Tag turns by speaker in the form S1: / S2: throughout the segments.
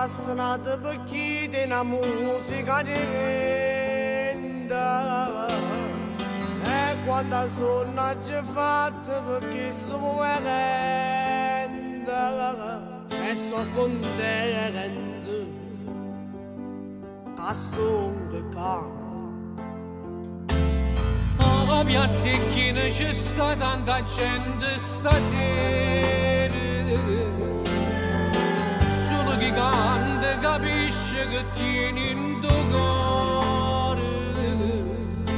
S1: la strada per chiedere una musica lenta. E quando sono già fatto perché sto morendo e sono contento che sto peccato.
S2: A piazza e chi ne c'è sta tanta gente stasera, solo chi canta capisce che tieni in tuo cuore,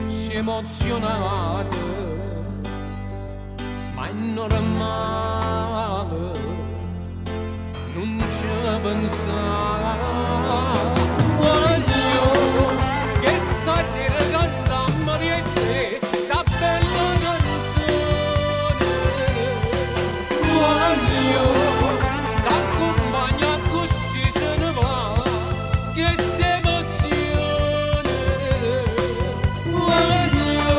S2: si è emozionato, ma è normale, non ce la pensare. Voglio che stasera cantammo di te sta bella canzone, voglio t'accompagna così se ne va, che se emozione, voglio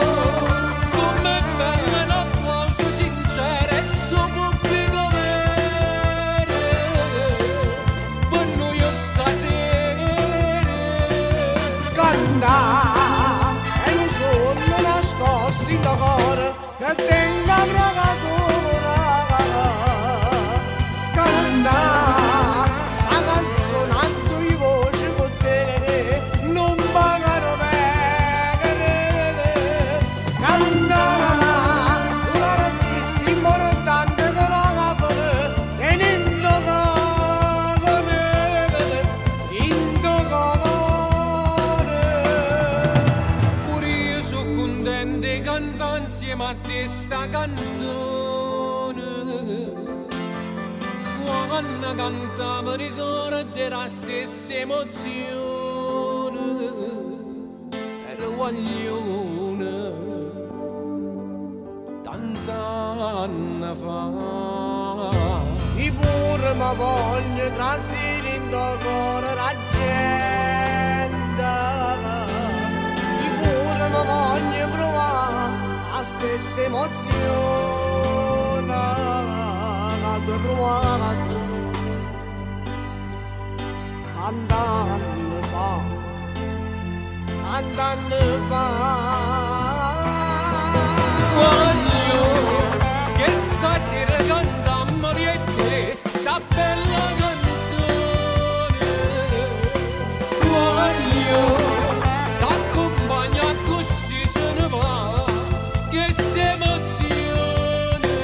S2: come bella un applauso sincero e sto pubblico vero, per noi stasera
S1: Canta e non sono nascosti in cuore che tenga creatura. Canta sta canzonando i voci con te, non pagano pegare. Canta una nottissima importante che non va bene e in tuo cuore, in tuo cuore.
S2: pure io sono contento di cantare insieme a te sta canzone. Quando cantavo ricordo la stessa emozione e lo guaglione tant'anni fa.
S1: I pure mi voglio trasire in tuo cuore la gente. I pure mi voglio provare la stessa emozione che tu hai provato tant'anni fa, tant'anni fa.
S2: Voglio che stasera cantammo io e te sta bella canzone, voglio t'accompagna così se ne va, che se emozione,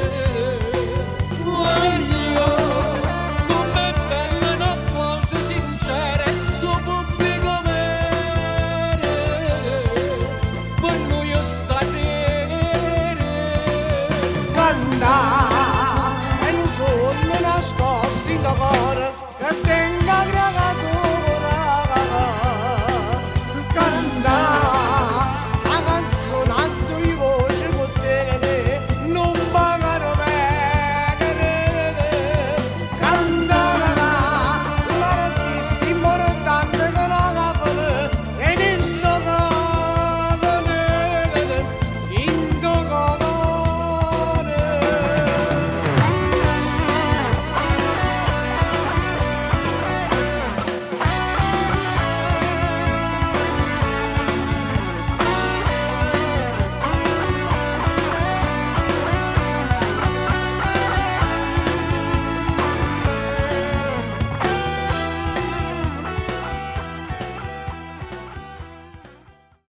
S2: voglio come bella un applauso sincero e sto pubblico vero, per noi stasera
S1: Canta e non sono nascosti in cuore che te